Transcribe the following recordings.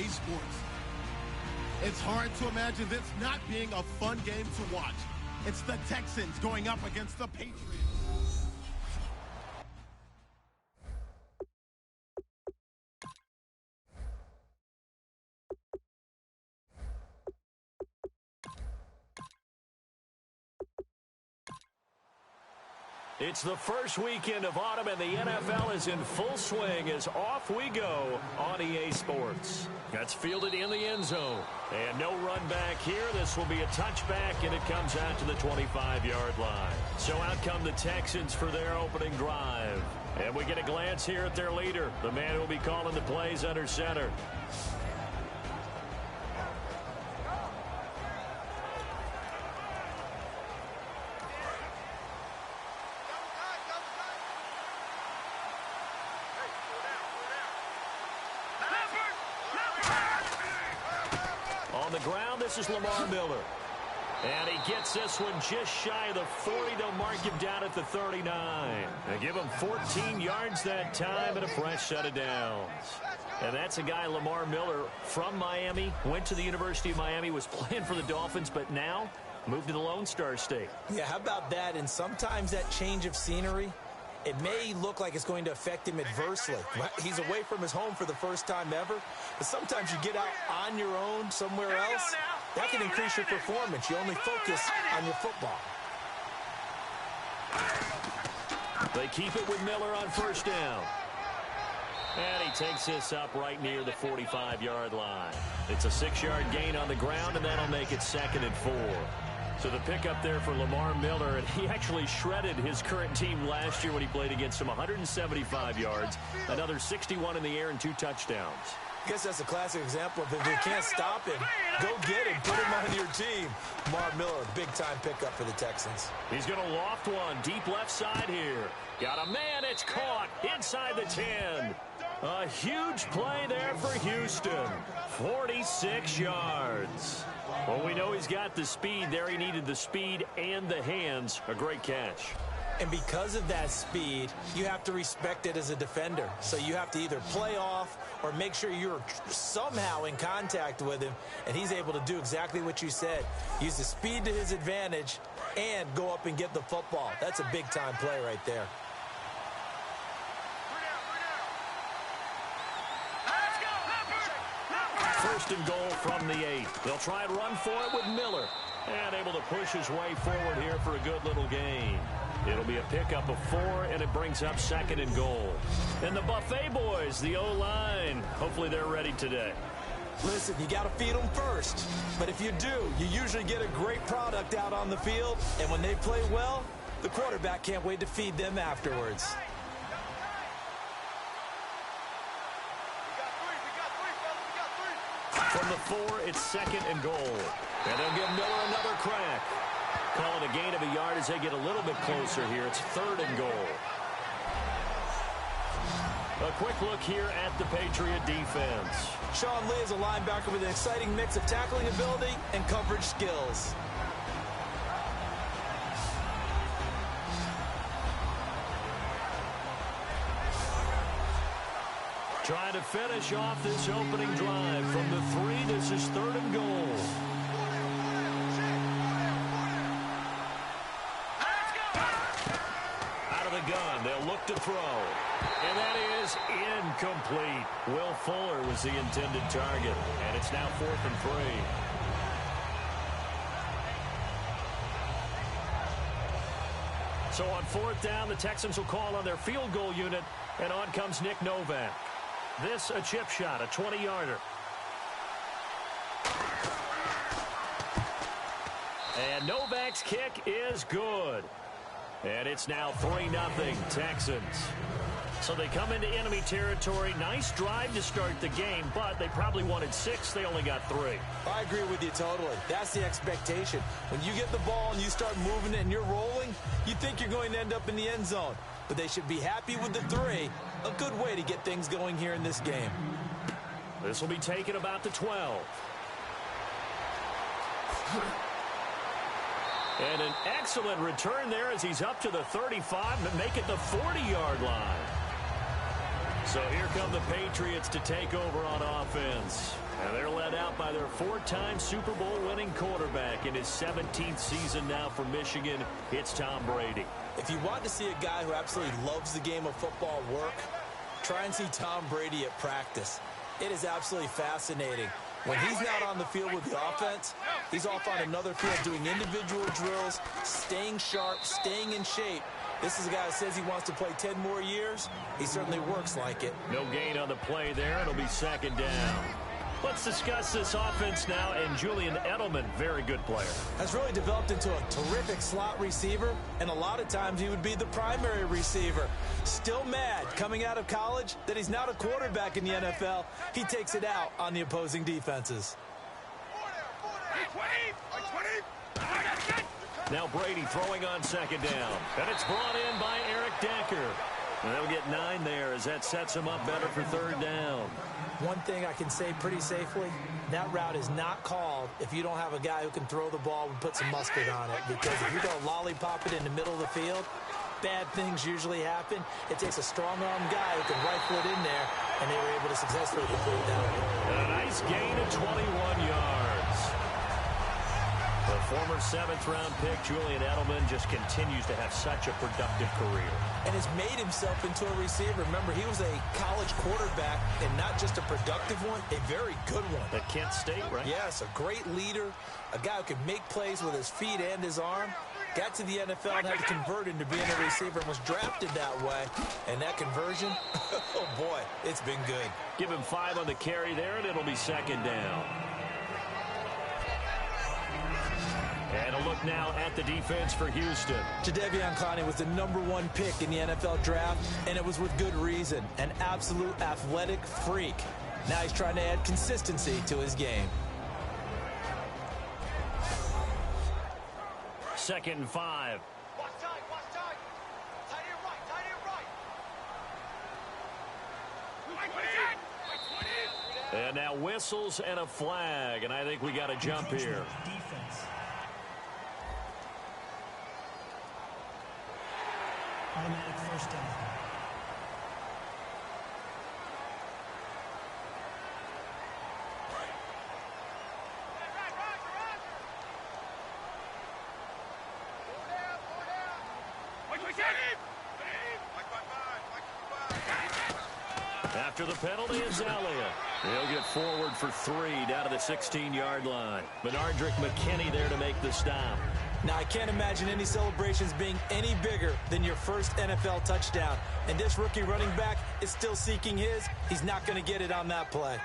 Sports. It's hard to imagine this not being a fun game to watch. It's the Texans going up against the Patriots. It's the first weekend of autumn, and the NFL is in full swing as off we go on EA Sports. That's fielded in the end zone. And no run back here. This will be a touchback, and it comes out to the 25-yard line. So out come the Texans for their opening drive. And we get a glance here at their leader, the man who will be calling the plays under center. On the ground, this is Lamar Miller. And he gets this one just shy of the 40. They'll mark him down at the 39. They give him 14 yards that time and a fresh set of downs. And that's a guy, Lamar Miller, from Miami, went to the University of Miami, was playing for the Dolphins, but now moved to the Lone Star State. Yeah, how about that? And sometimes that change of scenery, it may look like it's going to affect him adversely. He's away from his home for the first time ever. But sometimes you get out on your own somewhere else, that can increase your performance. You only focus on your football. They keep it with Miller on first down. And he takes this up right near the 45-yard line. It's a 6-yard gain on the ground, and that'll make it 2nd and 4. So the pickup there for Lamar Miller, and he actually shredded his current team last year when he played against them. 175 yards, another 61 in the air, and 2 touchdowns. I guess that's a classic example of if you can't stop him, go get him, put him on your team. Lamar Miller, big-time pickup for the Texans. He's going to loft one deep left side here. Got a man, it's caught inside the 10. A huge play there for Houston. 46 yards. Well, we know he's got the speed there. He needed the speed and the hands. A great catch. And because of that speed, you have to respect it as a defender. So you have to either play off or make sure you're somehow in contact with him. And he's able to do exactly what you said. Use the speed to his advantage and go up and get the football. That's a big-time play right there. First and goal from the 8. They'll try and run for it with Miller. And able to push his way forward here for a good little gain. It'll be a pickup of 4, and it brings up 2nd and goal. And the Buffet boys, the O-line, hopefully they're ready today. Listen, you got to feed them first. But if you do, you usually get a great product out on the field. And when they play well, the quarterback can't wait to feed them afterwards. From the 4, it's 2nd and goal. And they'll give Miller another crack. Call it a gain of a yard as they get a little bit closer here. It's 3rd and goal. A quick look here at the Patriot defense. Sean Lee is a linebacker with an exciting mix of tackling ability and coverage skills. Trying to finish off this opening drive. From the 3, this is 3rd and goal. Out of the gun, they'll look to throw. And that is incomplete. Will Fuller was the intended target. And it's now 4th and 3. So on 4th down, the Texans will call on their field goal unit. And on comes Nick Novak. This a chip shot, a 20-yarder. And Novak's kick is good. And it's now 3-0 Texans. So they come into enemy territory. Nice drive to start the game, but they probably wanted 6. They only got 3. I agree with you totally. That's the expectation. When you get the ball and you start moving it and you're rolling, you think you're going to end up in the end zone. But they should be happy with the 3. A good way to get things going here in this game. This will be taken about the 12. And an excellent return there as he's up to the 35 to make it the 40-yard line. So here come the Patriots to take over on offense. And they're led out by their 4-time Super Bowl winning quarterback in his 17th season now for Michigan. It's Tom Brady. If you want to see a guy who absolutely loves the game of football work, try and see Tom Brady at practice. It is absolutely fascinating. When he's not on the field with the offense, he's off on another field doing individual drills, staying sharp, staying in shape. This is a guy who says he wants to play 10 more years. He certainly works like it. No gain on the play there. It'll be second down. Let's discuss this offense now, and Julian Edelman, very good player. Has really developed into a terrific slot receiver, and a lot of times he would be the primary receiver. Still mad coming out of college that he's not a quarterback in the NFL. He takes it out on the opposing defenses. Now Brady throwing on second down, and it's brought in by Eric Decker. And they'll get 9 there as that sets him up better for third down. One thing I can say pretty safely, that route is not called if you don't have a guy who can throw the ball and put some mustard on it. Because if you go lollipop it in the middle of the field, bad things usually happen. It takes a strong-arm guy who can rifle it in there, and they were able to successfully complete that. And a nice gain of 21 yards. The former 7th-round pick, Julian Edelman, just continues to have such a productive career. And has made himself into a receiver. Remember, he was a college quarterback, and not just a productive one, a very good one. At Kent State, right? Yes, a great leader, a guy who can make plays with his feet and his arm. Got to the NFL and had to convert into being a receiver and was drafted that way. And that conversion, oh boy, it's been good. Give him 5 on the carry there, and it'll be second down. And a look now at the defense for Houston. Jadeveon Clowney was the #1 pick in the NFL draft, and it was with good reason. An absolute athletic freak. Now he's trying to add consistency to his game. 2nd and 5. And now whistles and a flag, and I think we got a jump here. Automatic first down. After the penalty, it's Elliott. He'll get forward for 3 down to the 16-yard line. Benardrick McKinney there to make the stop. Now, I can't imagine any celebrations being any bigger than your first NFL touchdown. And this rookie running back is still seeking his. He's not going to get it on that play.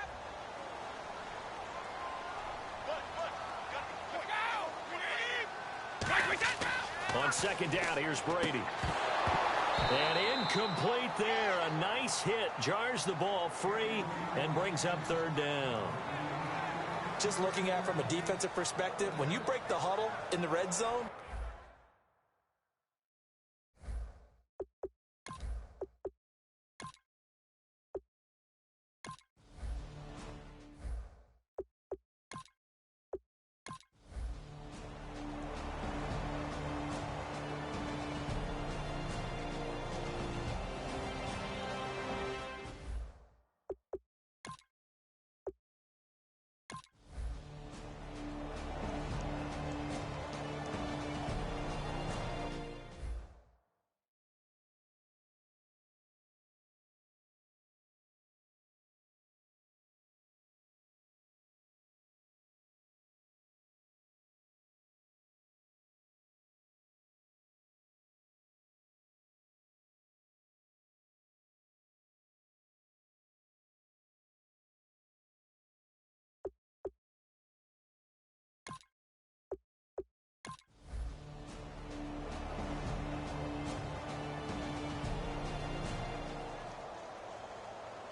On second down, here's Brady. And incomplete there. A nice hit. Jars the ball free and brings up third down. Just looking at it from a defensive perspective, when you break the huddle in the red zone,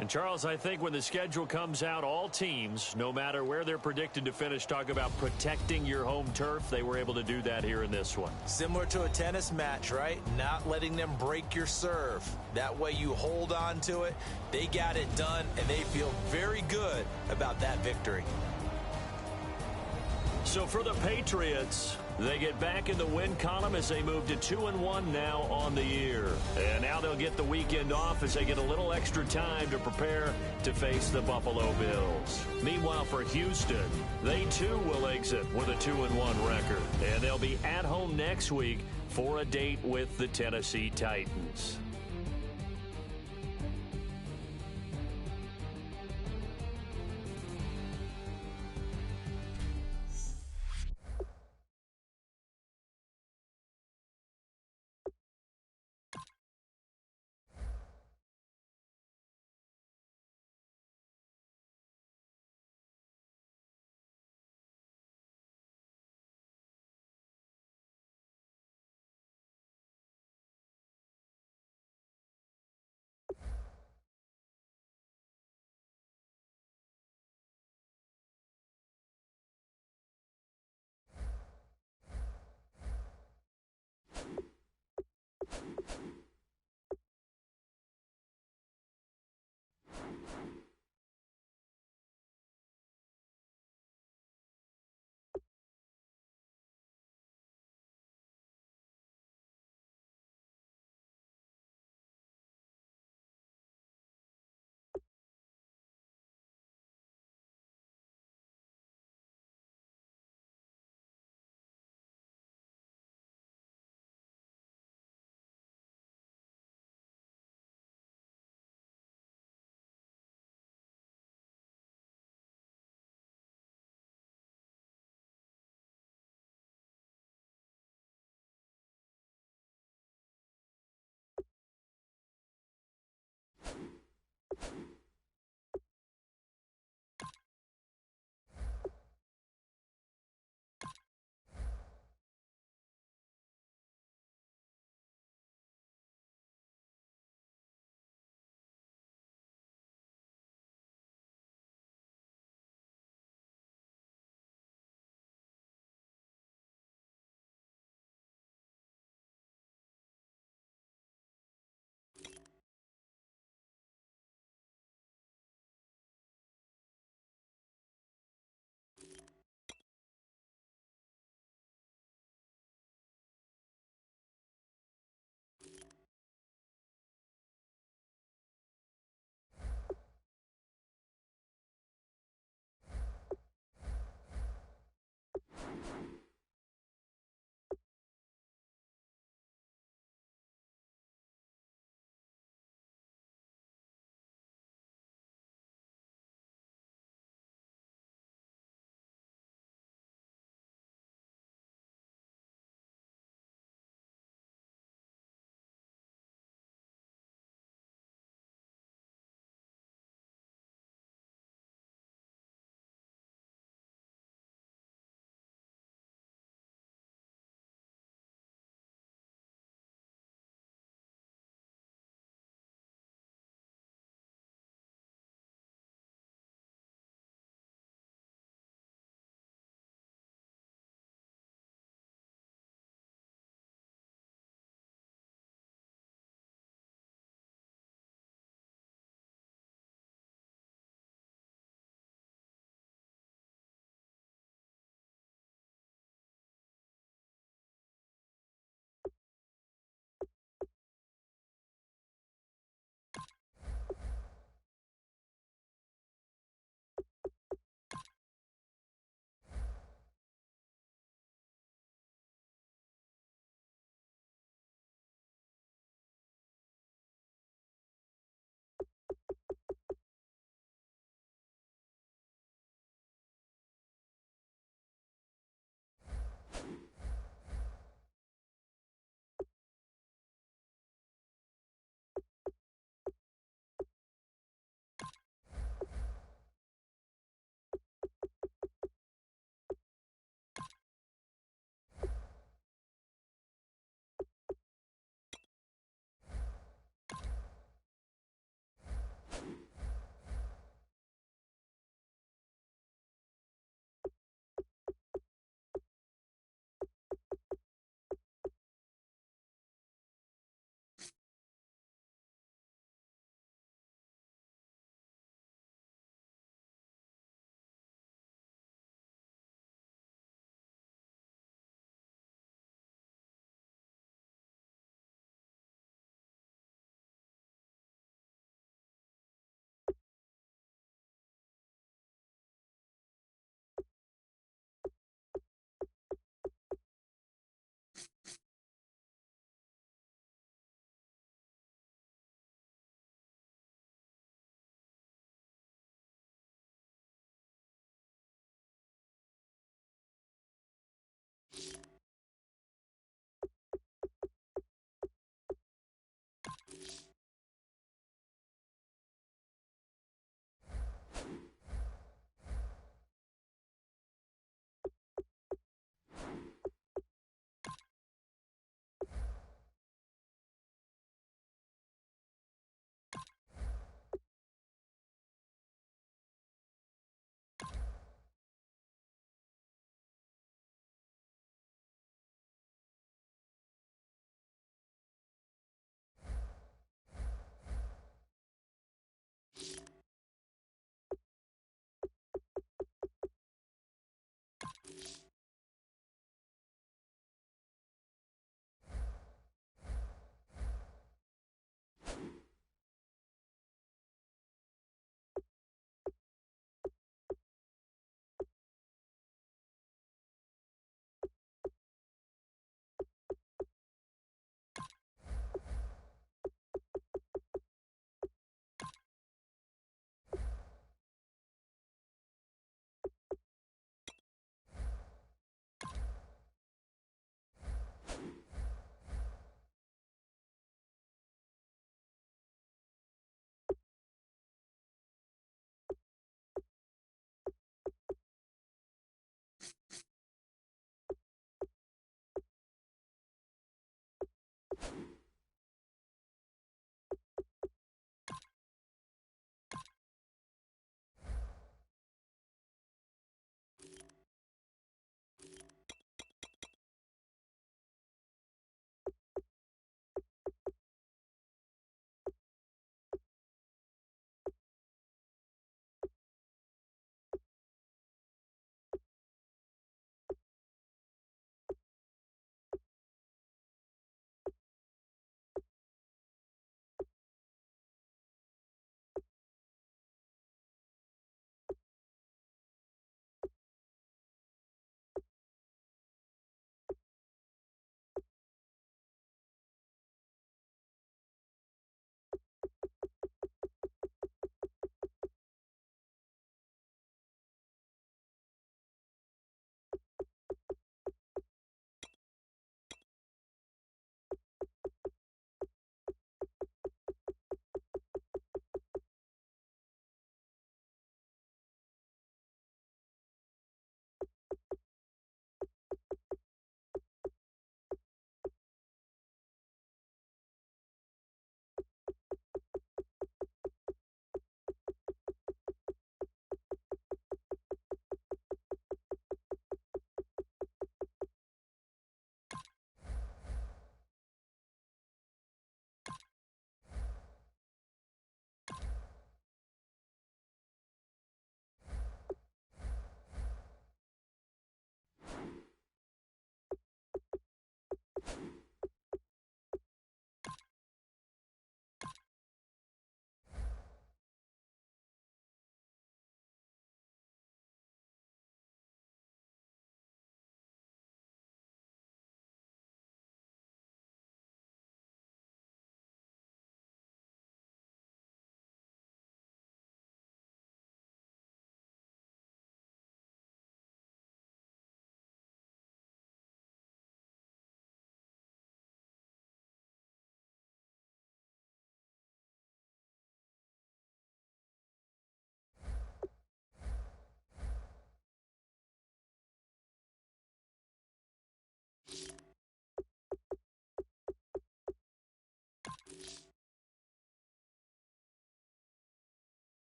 And, Charles, I think when the schedule comes out, all teams, no matter where they're predicted to finish, talk about protecting your home turf. They were able to do that here in this one. Similar to a tennis match, right? Not letting them break your serve. That way you hold on to it. They got it done, and they feel very good about that victory. So for the Patriots, They get back in the win column as they move to 2-1 now on the year. And now they'll get the weekend off as they get a little extra time to prepare to face the Buffalo Bills. Meanwhile, for Houston, they too will exit with a 2-1 record. And they'll be at home next week for a date with the Tennessee Titans.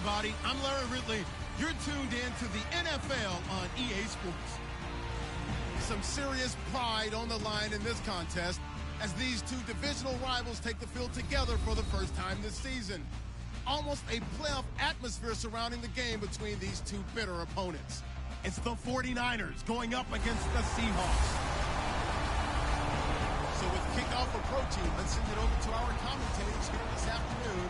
everybody. I'm Larry Ridley. You're tuned in to the NFL on EA Sports. Some serious pride on the line in this contest as these two divisional rivals take the field together for the first time this season. Almost a playoff atmosphere surrounding the game between these two bitter opponents. It's the 49ers going up against the Seahawks. So with kickoff approaching, let's send it over to our commentators here this afternoon,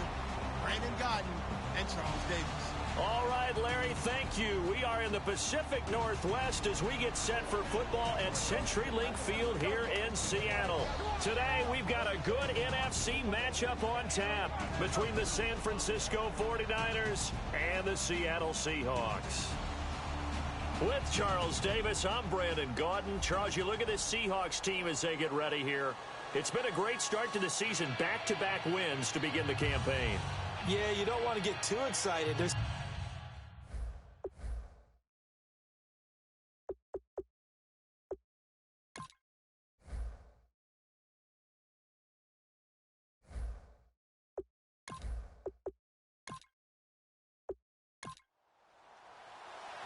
Brandon Godden and Charles Davis. All right, Larry, thank you. We are in the Pacific Northwest as we get set for football at CenturyLink Field here in Seattle. Today, we've got a good NFC matchup on tap between the San Francisco 49ers and the Seattle Seahawks. With Charles Davis, I'm Brandon Gaudin. Charles, you look at this Seahawks team as they get ready here. It's been a great start to the season, back-to-back wins to begin the campaign. Yeah, you don't want to get too excited.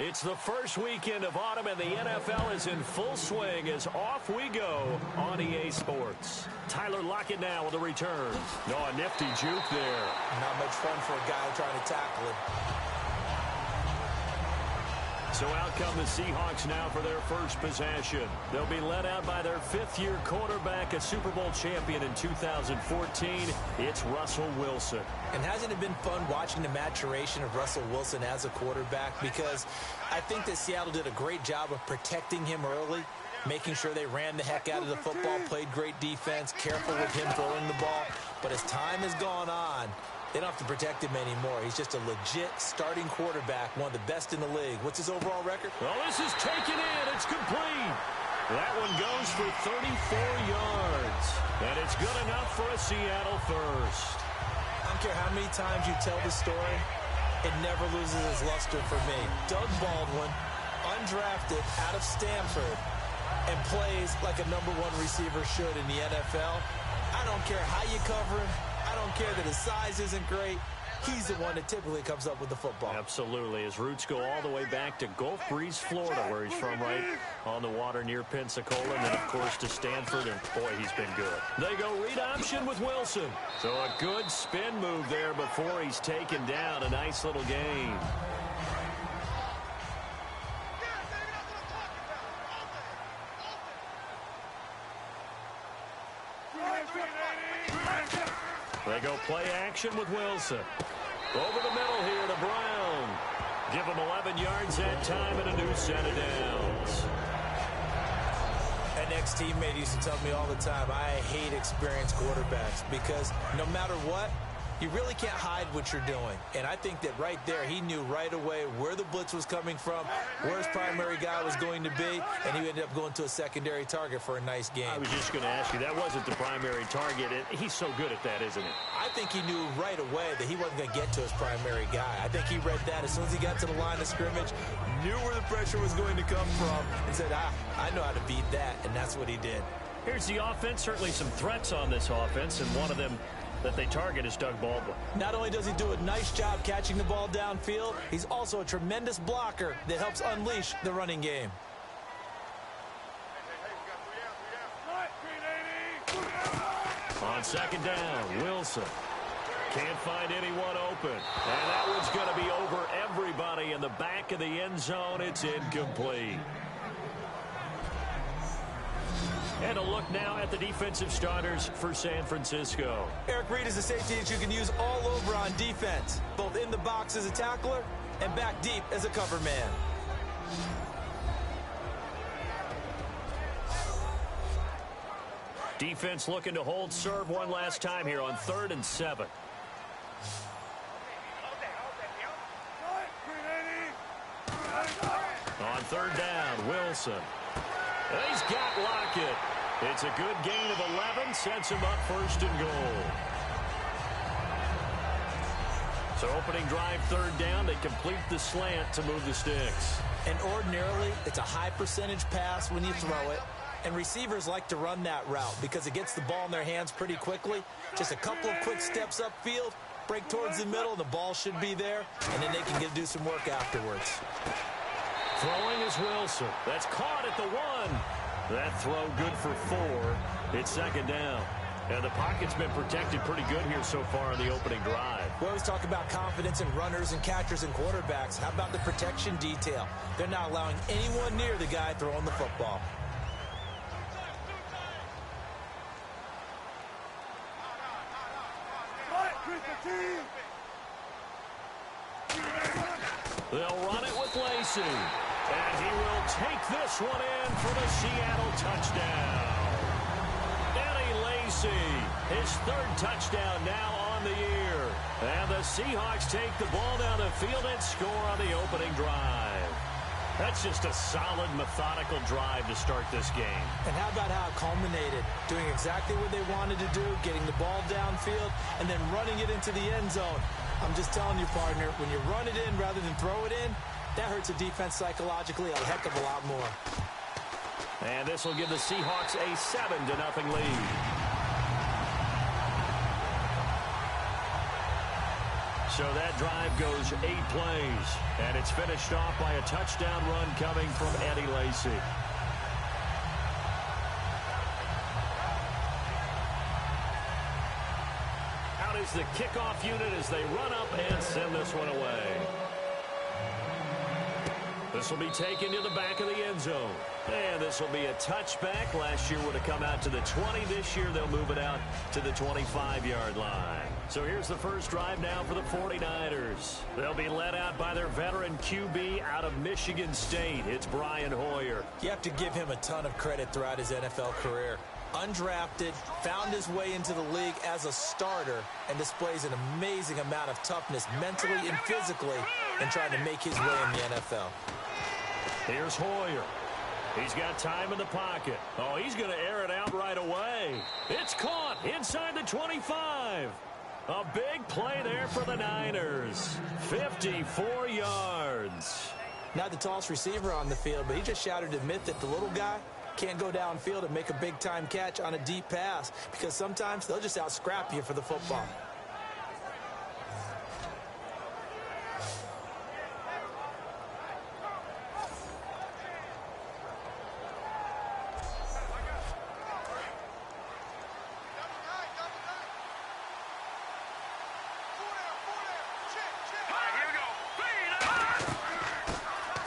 It's the first weekend of autumn, and the NFL is in full swing as off we go on EA Sports. Tyler Lockett now with a return. Oh, a nifty juke there. Not much fun for a guy trying to tackle him. So out come the Seahawks now for their first possession. They'll be led out by their fifth-year quarterback, a Super Bowl champion in 2014. It's Russell Wilson. And hasn't it been fun watching the maturation of Russell Wilson as a quarterback? Because I think that Seattle did a great job of protecting him early, making sure they ran the heck out of the football, played great defense, careful with him throwing the ball. But as time has gone on, they don't have to protect him anymore. He's just a legit starting quarterback, one of the best in the league. What's his overall record? Well, this is taken in. It's complete. That one goes for 34 yards. And it's good enough for a Seattle first. I don't care how many times you tell the story, it never loses its luster for me. Doug Baldwin, undrafted out of Stanford, and plays like a #1 receiver should in the NFL. I don't care how you cover him. I don't care that his size isn't great. He's the one that typically comes up with the football. Absolutely. His roots go all the way back to Gulf Breeze, Florida, where he's from, right on the water near Pensacola, and then, of course, to Stanford, and boy, he's been good. They go read option with Wilson. So a good spin move there before he's taken down. A nice little gain. They go play action with Wilson. Over the middle here to Brown. Give him 11 yards that time and a new set of downs. An ex-teammate used to tell me all the time, I hate experienced quarterbacks because no matter what, you really can't hide what you're doing. And I think that right there, he knew right away where the blitz was coming from, where his primary guy was going to be, and he ended up going to a secondary target for a nice game. I was just going to ask you, that wasn't the primary target. He's so good at that, isn't he? I think he knew right away that he wasn't going to get to his primary guy. I think he read that as soon as he got to the line of scrimmage, knew where the pressure was going to come from, and said, I know how to beat that, and that's what he did. Here's the offense. Certainly some threats on this offense, and one of them that they target is Doug Baldwin. Not only does he do a nice job catching the ball downfield, he's also a tremendous blocker that helps unleash the running game. On second down, Wilson can't find anyone open. And that one's going to be over everybody in the back of the end zone. It's incomplete. And a look now at the defensive starters for San Francisco. Eric Reid is a safety that you can use all over on defense, both in the box as a tackler and back deep as a cover man. Defense looking to hold serve one last time here on 3rd and 7. On 3rd down, Wilson. And he's got Lockett. It's a good gain of 11, sets him up 1st and goal. So opening drive 3rd down, they complete the slant to move the sticks. And ordinarily, it's a high percentage pass when you throw it. And receivers like to run that route because it gets the ball in their hands pretty quickly. Just a couple of quick steps upfield, break towards the middle, the ball should be there, and then they can do some work afterwards. Throwing is Wilson. That's caught at the 1. That throw good for 4. It's second down. And the pocket's been protected pretty good here so far in the opening drive. We always talk about confidence in runners and catchers and quarterbacks. How about the protection detail? They're not allowing anyone near the guy throwing the football. They'll run it with Lacey. And he will take this one in for the Seattle touchdown. His third touchdown now on the year. And the Seahawks take the ball down the field and score on the opening drive. That's just a solid, methodical drive to start this game. And how about how it culminated? Doing exactly what they wanted to do, getting the ball downfield, and then running it into the end zone. I'm just telling you, partner, when you run it in rather than throw it in, that hurts a defense psychologically a heck of a lot more. And this will give the Seahawks a 7-0 lead. So that drive goes 8 plays, and it's finished off by a touchdown run coming from Eddie Lacy. Out is the kickoff unit as they run up and send this one away. This will be taken to the back of the end zone. And this will be a touchback. Last year would have come out to the 20. This year they'll move it out to the 25-yard line. So here's the first drive now for the 49ers. They'll be led out by their veteran QB out of Michigan State. It's Brian Hoyer. You have to give him a ton of credit throughout his NFL career. Undrafted, found his way into the league as a starter, and displays an amazing amount of toughness mentally and physically in trying to make his way in the NFL. Here's Hoyer. He's got time in the pocket. Oh, he's going to air it out right away. It's caught inside the 25. A big play there for the Niners. 54 yards. Not the tallest receiver on the field, but he just shouted to admit that the little guy can't go downfield and make a big-time catch on a deep pass because sometimes they'll just out-scrap you for the football.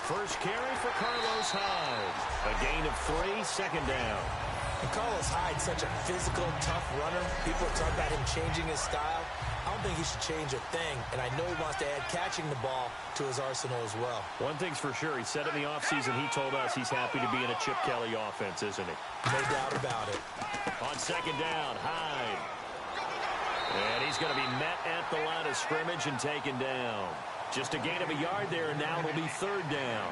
First carry for Carlos Hyde. A gain of 3, second down. And Carlos Hyde's such a physical, tough runner. People are talking about him changing his style. I don't think he should change a thing, and I know he wants to add catching the ball to his arsenal as well. One thing's for sure, he said in the offseason he told us he's happy to be in a Chip Kelly offense, isn't he? No doubt about it. On second down, Hyde. And he's going to be met at the line of scrimmage and taken down. Just a gain of a yard there, and now it'll be third down.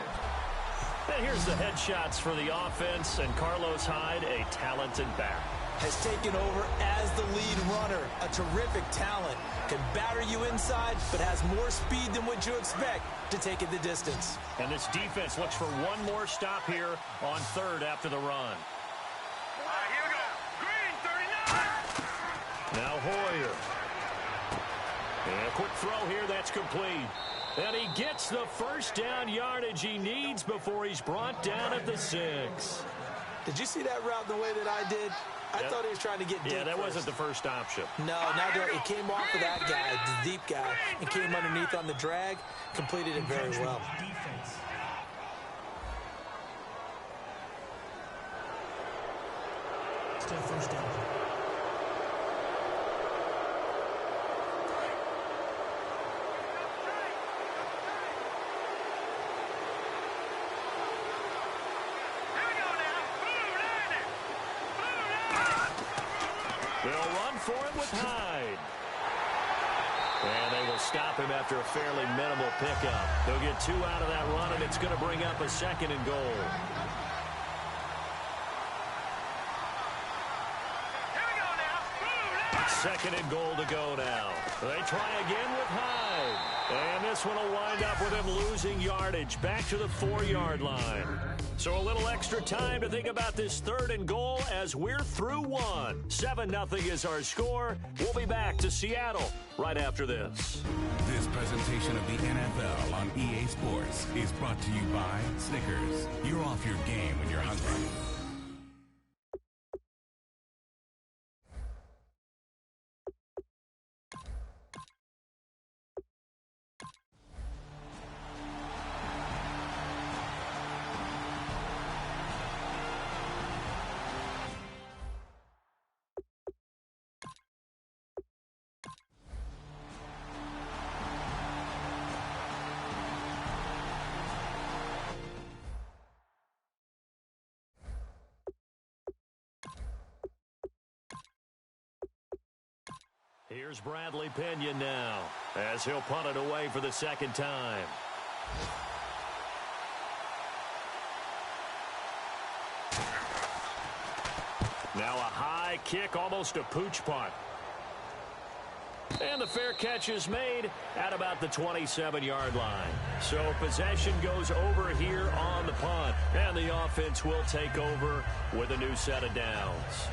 And here's the headshots for the offense, and Carlos Hyde, a talented back. Has taken over as the lead runner. A terrific talent. Can batter you inside, but has more speed than what you expect to take it the distance. And this defense looks for one more stop here on third after the run. Here we go. Green, 39. Now Hoyer. And a quick throw here, that's complete. And he gets the first down yardage he needs before he's brought down at the 6. Did you see that route the way that I did? I thought he was trying to get deep. Yeah, that first. wasn't the first option. No, it came off of that guy, the deep guy, and came underneath on the drag, completed it very well. Still first down. They'll run for it with Hyde. And they will stop him after a fairly minimal pickup. They'll get 2 out of that run, and it's going to bring up a second and goal. Here we go now. Second and goal to go now. They try again with Hyde. And this one will wind up with him losing yardage back to the 4-yard line. So a little extra time to think about this third and goal as we're through one. 7-0 is our score. We'll be back to Seattle right after this. This presentation of the NFL on EA Sports is brought to you by Snickers. You're off your game when you're hungry. Here's Bradley Pinion now as he'll punt it away for the second time. Now a high kick, almost a pooch punt. And the fair catch is made at about the 27-yard line. So possession goes over here on the punt. And the offense will take over with a new set of downs.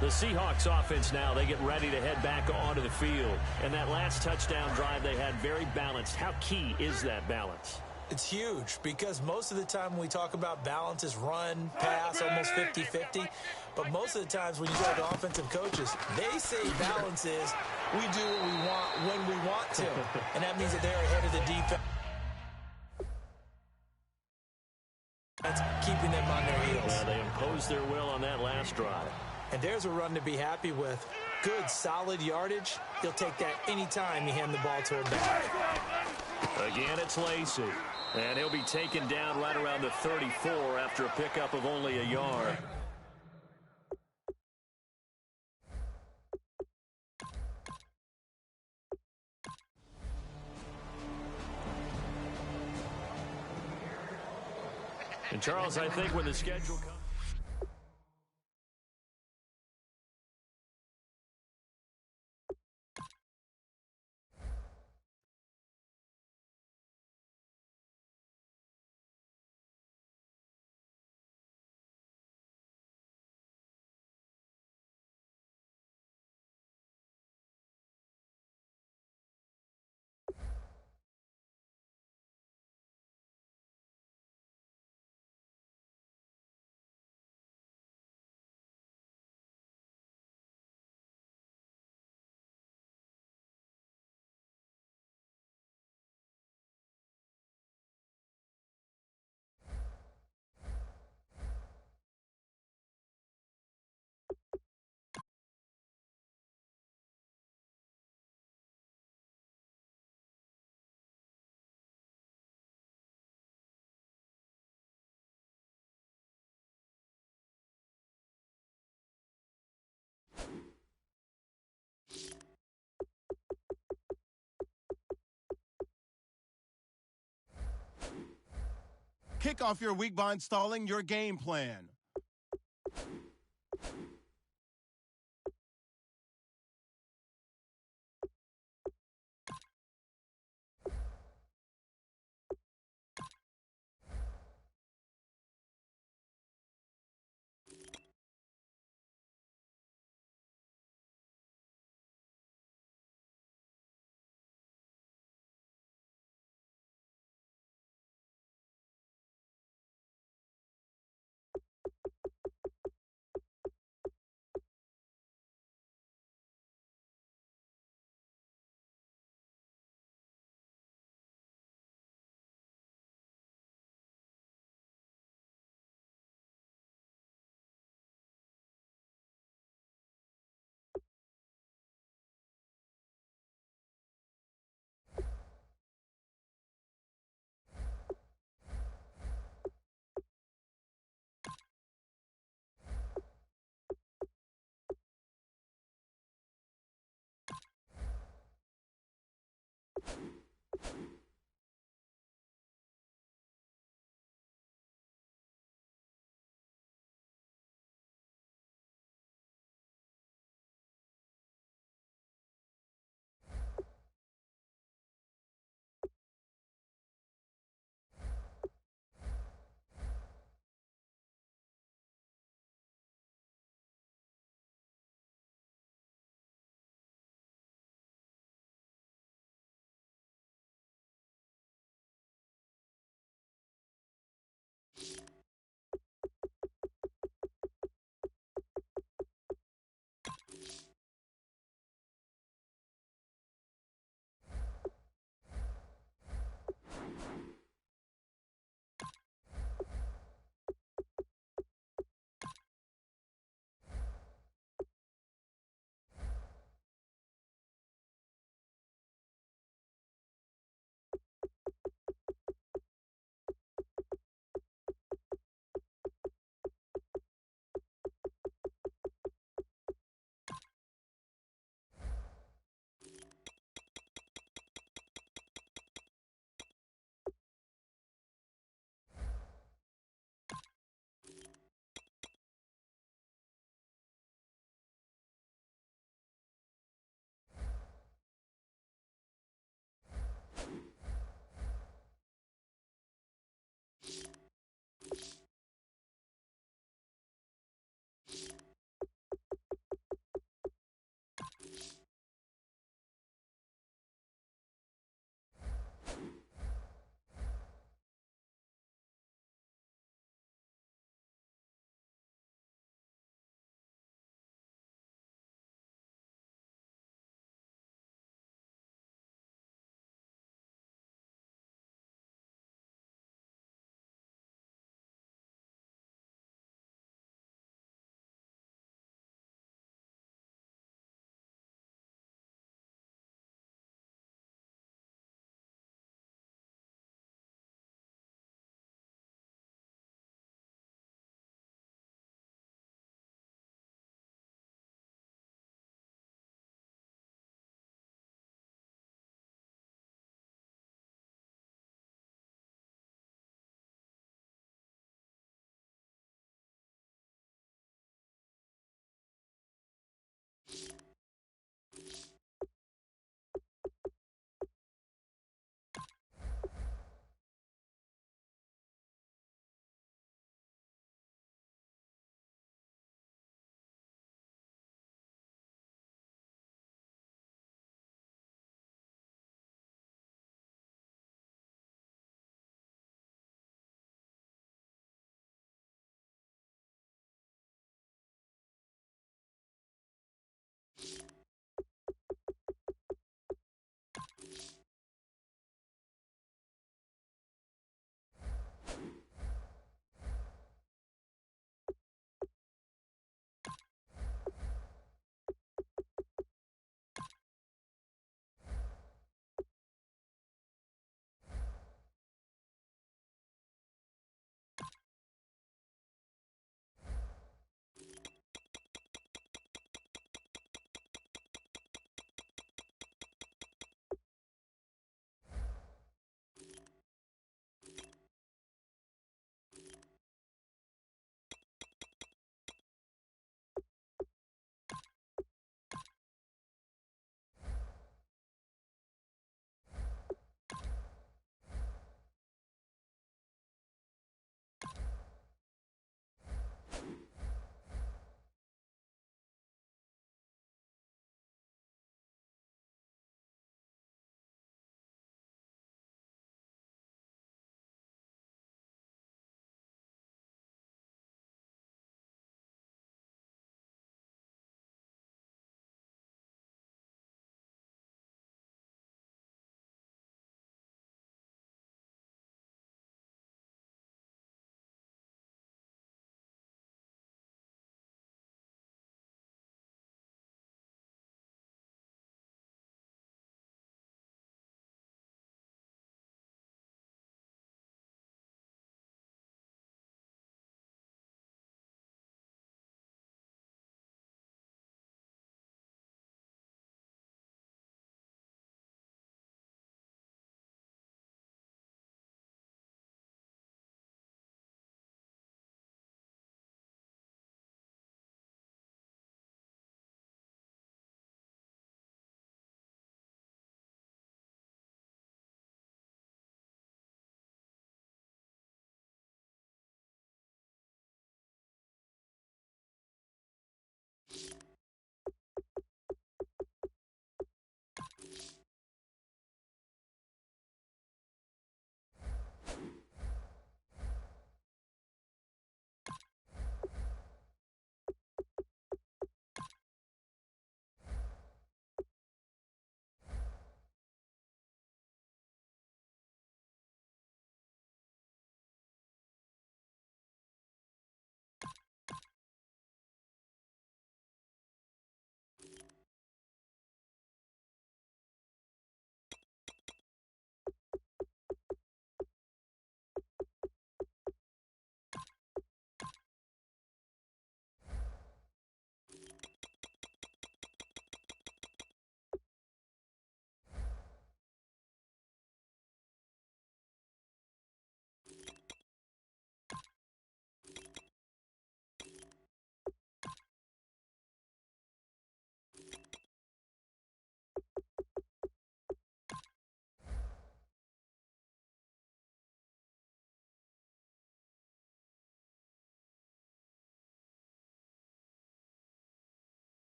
The Seahawks offense now, they get ready to head back onto the field. And that last touchdown drive they had very balanced. How key is that balance? It's huge because most of the time when we talk about balance is run, pass, almost 50-50. But most of the times when you go to offensive coaches, they say balance is we do what we want when we want to. And that means that they're ahead of the defense. That's keeping them on their heels. Yeah, they imposed their will on that last drive. And there's a run to be happy with. Good, solid yardage. He'll take that anytime you hand the ball to him back. Again, it's Lacy. And he'll be taken down right around the 34 after a pickup of only a yard. And Charles, I think when the schedule comes... Kick off your week by installing your game plan.